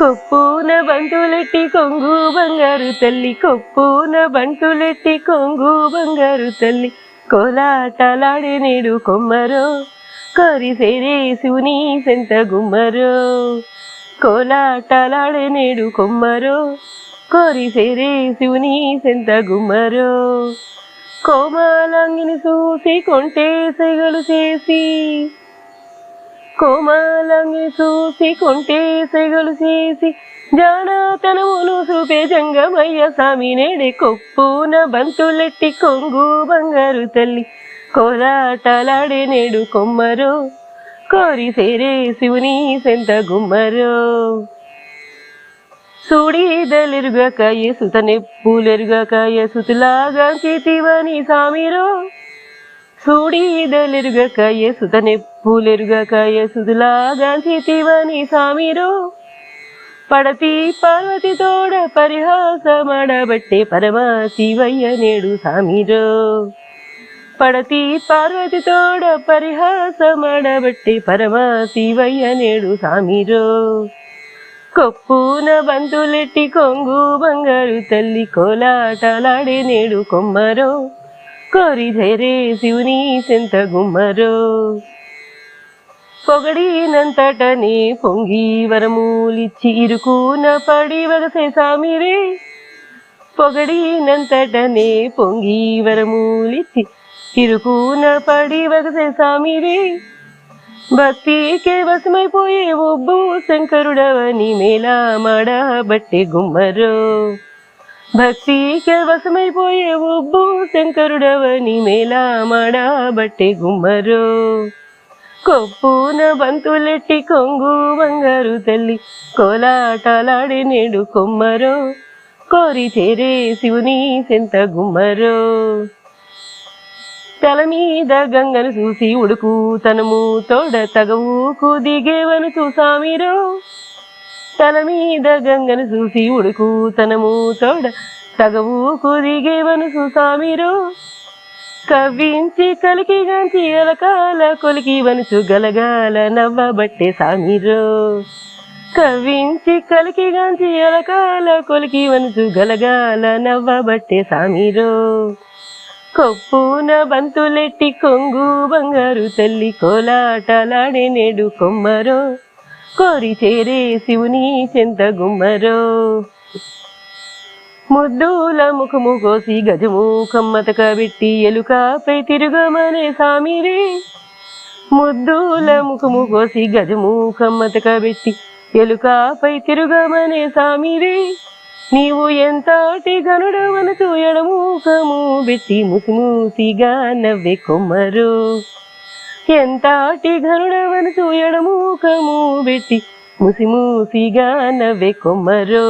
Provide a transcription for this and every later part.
కొప్పున బంతులెట్టి కొంగు బంగారు తల్లి, కొప్పున బంతులెట్టి కొంగు బంగారు తల్లి, కోలాటలాడే నేడు కొమ్మరో కోరిసేరే శివుని సెంత గుమ్మరో, కోలాటలాడే నేడు కొమ్మరో కోరిసేరే శివుని సెంత గుమ్మరో. కోమాలంగిని చూసి కొంటే సెగలు చేసి, కోమాలంగిని చూసి కొంటే సెగలు చేసి, జానతనమును చూపే జంగమయ్య స్వామి నేడే కొప్పున బంతులెట్టి కొంగు బంగారు తల్లి, కోలాటలాడే నేడు కొమ్మరో కోరిసేరే శివుని సెంత గుమ్మరో. సూడిదలెరుగకాయ సుత నెప్పులెరుగకాయ సుతులాగా చేతివని సామిరో, సూడిదలెరుగకాయ సుత నెప్పులెరుగకాయ సుతులాగా చేతివని సామిరో. పడతి పార్వతి తోడ పరిహాసమాడబట్టే పరమశివయ్య నేడు సామిరో, పడతి పార్వతి తోడ పరిహాసమాడబట్టే పరమశివయ్య నేడు సామిరో. కొప్పున బంతులెట్టి కొంగు బంగారు తల్లి, కోలాటలాడే నేడు కొమ్మరో కోరిసేరే శివుని సెంత గుమ్మరో. పొగడినంతటనే పొంగి వరములిచ్చి ఇరుకున పడి వగసే సామిరే, పొగడినంతటనే పొంగి వరములిచ్చి ఇరుకున పడి వగసే సామిరే. భక్తికే వశమైపోయే ఒబ్బు శంకరుడవని మేలా మాడబట్టే గుమ్మరో, భక్తికే వశమైపోయే ఒబ్బు శంకరుడవని మేలా మాడబట్టే గుమ్మరో. కొప్పున బంతులెట్టి కొంగు బంగారు తల్లి, కోలాటలాడే నేడు కొమ్మరో కోరిచేరే శివుని సెంత గుమ్మరో. తల మీద గంగను చూసి ఉడుకు తనము తోడ తగవుకు దిగేవను చూసామిరో, తల మీద గంగను చూసి ఉడుకు తనము తోడ తగవుకు దిగేవను చూసామిరో. కవ్వించి కలికిగాంచి ఎలకాల కొలికి వనుచు గలగాల నవ్వబట్టే సామిరో, కవ్వించి కలికిగాంచి ఎలకాల కొలికి వనుచు గలగాల నవ్వబట్టే సామిరో. కొప్పున బంతులెట్టి కొంగు బంగారు తల్లి, కోలాటలాడే నేడు కొమ్మరో కోరిచేరే శివుని చెంత గుమ్మరో. ముద్దుల ముఖము కోసి గజము కమ్మతక పెట్టి ఎలుకపై తిరుగమనే సామిరే, ముద్దుల ముఖము కోసి గజము కమ్మతక పెట్టి ఎలుకపై తిరుగమనే సామిరే. నీవు ఎంతటి గనుడవనచు ఎడముఖము పెట్టి ముసిముసిగా నవ్వే కొమ్మరో, ఎంతటి గనుడవనచు ఎడముఖము పెట్టి ముసిముసిగా నవ్వే కొమ్మరో.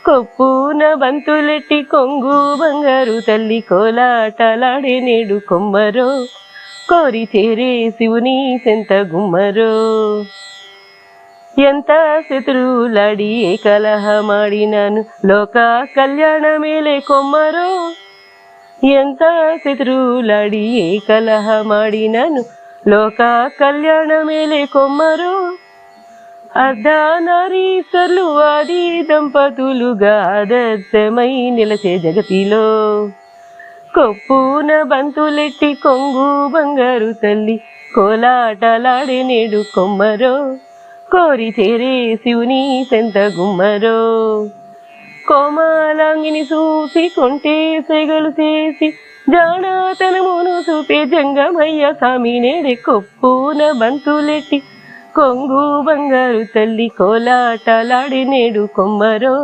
కొప్పున బంతులెట్టి కొంగు బంగారు తల్లి, కోలాటలాడే నేడు కొమ్మరో కోరిచేరే శివుని సెంత గుమ్మరో. ఎంత శత్రువులాడి ఏ కలహమాడినాను లోక కళ్యాణ మేలే కొమ్మరో, ఎంత శత్రువులాడి ఏ కలహమాడినాను లోక కళ్యాణ మేలే కొమ్మరో. అర్ధనారీశ్వర్లు ఆది దంపతులుగా ఆదర్శమై నిలచే జగతిలో, కొప్పున బంతులెట్టి కొంగు బంగారు తల్లి, కోలాటలాడే నేడు కొమ్మరో కోరిచేరే శివుని సెంత గుమ్మరో. కోమాలాంగిని చూసి కొంటే సెగలు చేసి, జానతనమును చూపే జంగమయ్య స్వామి నేడే కొప్పున బంతులెట్టి కొంగు బంగారు తల్లి, కోలాటలాడే నేడు కొమ్మరో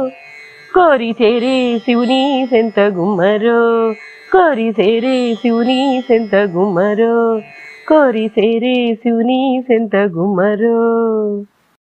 కోరిచేరే శివుని సెంత గుమ్మరో, కోరిసేరే శివుని సెంత గుమ్మరో, కోరిసేరే శివుని సెంత గుమ్మరో.